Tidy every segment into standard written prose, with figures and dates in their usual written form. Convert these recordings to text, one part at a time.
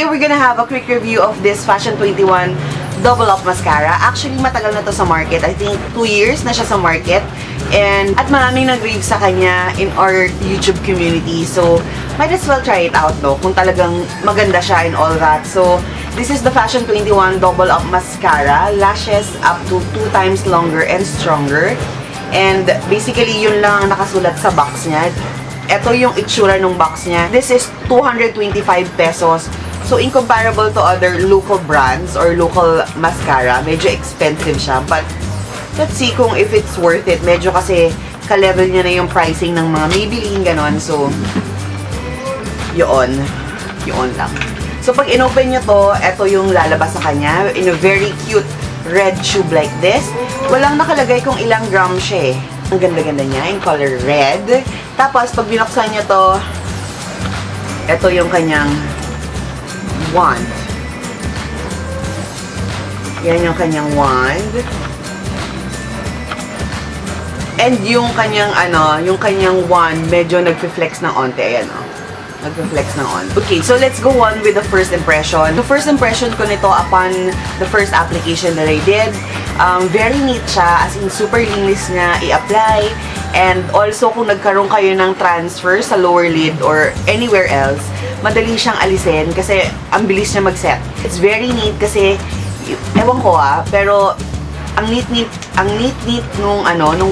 Today, we're gonna have a quick review of this Fashion 21 Double Up Mascara. Actually, matagal na to sa market. I think 2 years na siya sa market. At maraming nag-rave sa kanya in our YouTube community. So, might as well try it out, no? Kung talagang maganda siya and all that. So, this is the Fashion 21 Double Up Mascara. Lashes up to 2 times longer and stronger. And basically, yun lang ang nakasulat sa box niya. Ito yung itsura ng box niya. This is 225 pesos. So, incomparable to other local brands or local mascara, medyo expensive siya. But, let's see kung if it's worth it. Medyo kasi ka-level niya na yung pricing ng mga Maybelline, ganon. So, yun lang. So, pag in-open nyo to, ito yung lalabas sa kanya in a very cute red tube like this. Walang nakalagay kung ilang gram siya eh. Ang ganda-ganda niya, in color red. Tapos, pag binuksan nyo to, ito yung kanyang wand. Yan yung kanyang wand. And yung kanyang wand, medyo nagfi-flex ng onte. Ayan o. Nagfi-flex ng onte. Okay, so let's go on with the first impression. The first impression ko nito upon the first application that I did, very neat siya. As in, super linis niya i-apply. And also, kung nagkaroon kayo ng transfer sa lower lid or anywhere else, madali siyang alisin kasi ang bilis niya mag-set. It's very neat kasi, ewan ko pero ang neat-neat nung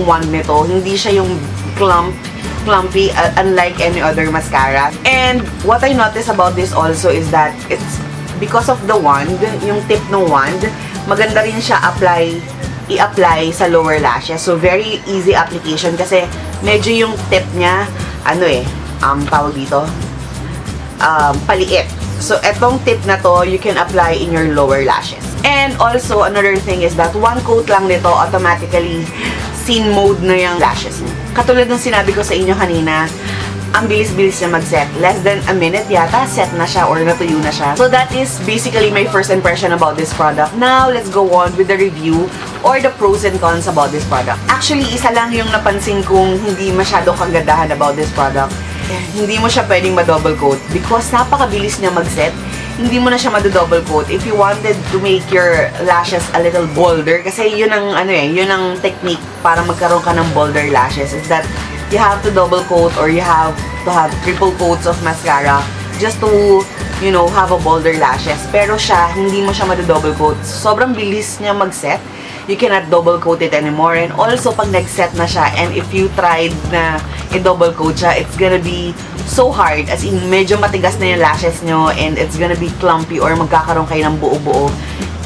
wand nito. Hindi siya yung clumpy unlike any other mascara. And what I noticed about this also is that it's because of the wand, yung tip ng wand, maganda rin siya i-apply sa lower lashes. So, very easy application kasi medyo yung tip niya, tawag dito, paliit. So, etong tip na to, you can apply in your lower lashes. And also, another thing is that one coat lang nito, automatically scene mode na yung lashes niya. Katulad ng sinabi ko sa inyo kanina, ang bilis-bilis niya mag-set. Less than a minute yata, set na siya or natuyo na siya. So that is basically my first impression about this product. Now, let's go on with the review or the pros and cons about this product. Actually, isa lang yung napansin kong hindi masyado kagandahan about this product. Hindi mo siya pwedeng ma-double coat because napakabilis niya mag-set. Hindi mo na siya ma-double coat if you wanted to make your lashes a little bolder. Kasi yun ang, yun ang technique para magkaroon ka ng bolder lashes is that you have to double coat or you have to have triple coats of mascara just to, have a bolder lashes. Pero siya, hindi mo siya ma-double coat. Sobrang bilis niya mag-set. You cannot double coat it anymore. And also, pag nag-set na siya, and if you tried na i-double coat siya, it's gonna be so hard. As in, medyo matigas na yung lashes nyo and it's gonna be clumpy or magkakaroon kayo ng buo-buo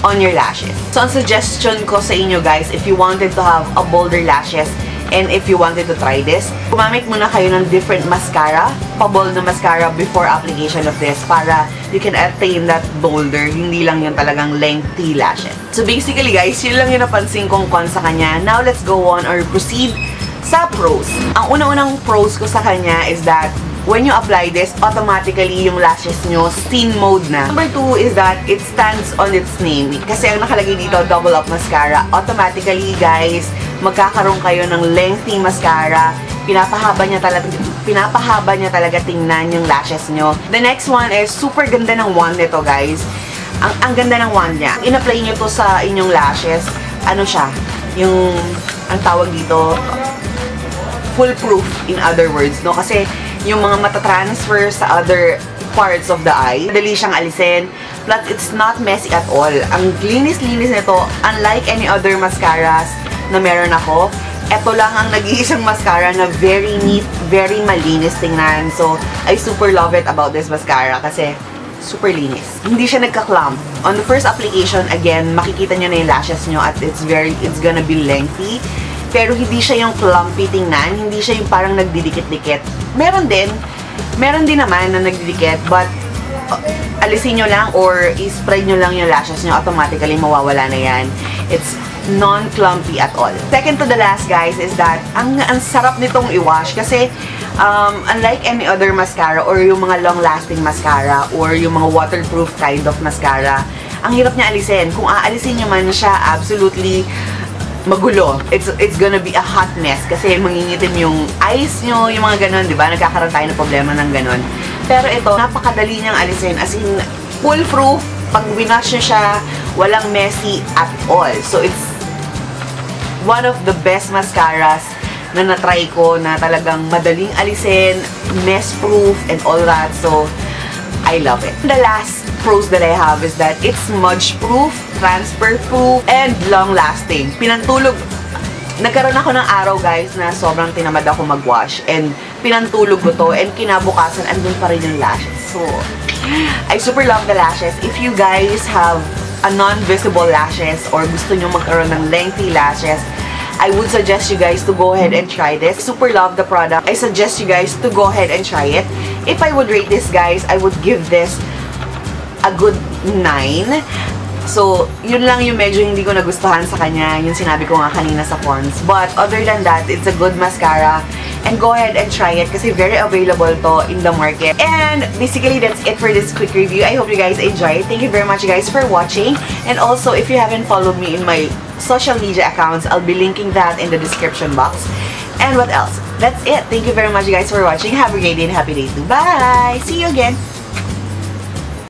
on your lashes. So, ang suggestion ko sa inyo guys, if you wanted to have a bolder lashes, and if you wanted to try this, gumamit muna kayo ng different mascara, pa-bold na mascara before application of this para you can attain that bolder, hindi lang yung talagang lengthy lashes. So basically guys, yun lang yung napansin kong con sa kanya. Now let's go on or proceed sa pros. Ang una-unang pros ko sa kanya is that when you apply this, automatically yung lashes nyo scene mode na. Number 2 is that it stands on its name. Kasi ang nakalagay dito, Double Up Mascara. Automatically, guys, magkakaroon kayo ng lengthy mascara. Pinapahaba niya talaga tingnan yung lashes nyo. The next one is super ganda ng wand nito, guys. Ang ganda ng wand niya. In-apply nyo to sa inyong lashes. Ano siya? Yung, ang tawag dito, foolproof in other words, no? Kasi yung mga matatransfer sa other parts of the eye, madali siyang alisin. Plus, it's not messy at all. Ang linis-linis nito, unlike any other mascaras na meron ako, eto lang ang nag-iisang mascara na very neat, very malinis tingnan. So, I super love it about this mascara kasi super linis. Hindi siya nagka-clump. On the first application, again, makikita nyo na yung lashes nyo at it's gonna be lengthy. Pero hindi siya yung clumpy tingnan. Hindi siya yung parang nagdidikit-dikit. Meron din naman na nagdidikit, but alisin nyo lang or i-spread nyo lang yung lashes nyo, automatically mawawala na yan. It's non-clumpy at all. Second to the last, guys, is that ang sarap nitong i-wash kasi unlike any other mascara or yung mga long-lasting mascara or yung mga waterproof kind of mascara, ang hirap niya alisin. Kung aalisin nyo man siya, absolutely magulo. It's gonna be a hot mess kasi mangingitim yung eyes nyo, yung mga ganon, di ba? Nagkakaroon tayo ng problema ng ganon. Pero ito, napakadali niyang alisin. As in, foolproof. Pag winash nyo siya, walang messy at all. So, it's one of the best mascaras na na-try ko na talagang madaling alisin, mess-proof, and all that. So, I love it. The last pros that I have is that it's smudge-proof, transfer-proof, and long-lasting. Pinantulog. Nagkaroon ako ng araw, guys, na sobrang tinamad ako mag-wash. And pinantulog ko to. And kinabukasan, andun pa rin yung lashes. So, I super love the lashes. If you guys have a non-visible lashes or gusto nyo magkaroon ng lengthy lashes, I would suggest you guys to go ahead and try this. Super love the product. I suggest you guys to go ahead and try it. If I would rate this, guys, I would give this a good 9. So, yun lang yung medyo hindi ko nagustuhan sa kanya, yung sinabi ko nga kanina sa Pond's. But, other than that, it's a good mascara. And go ahead and try it kasi very available to in the market. And, basically, that's it for this quick review. I hope you guys enjoyed. Thank you very much, guys, for watching. And also, if you haven't followed me in my social media accounts, I'll be linking that in the description box. And what else? That's it. Thank you very much, guys, for watching. Have a great day and happy day too. Bye! See you again!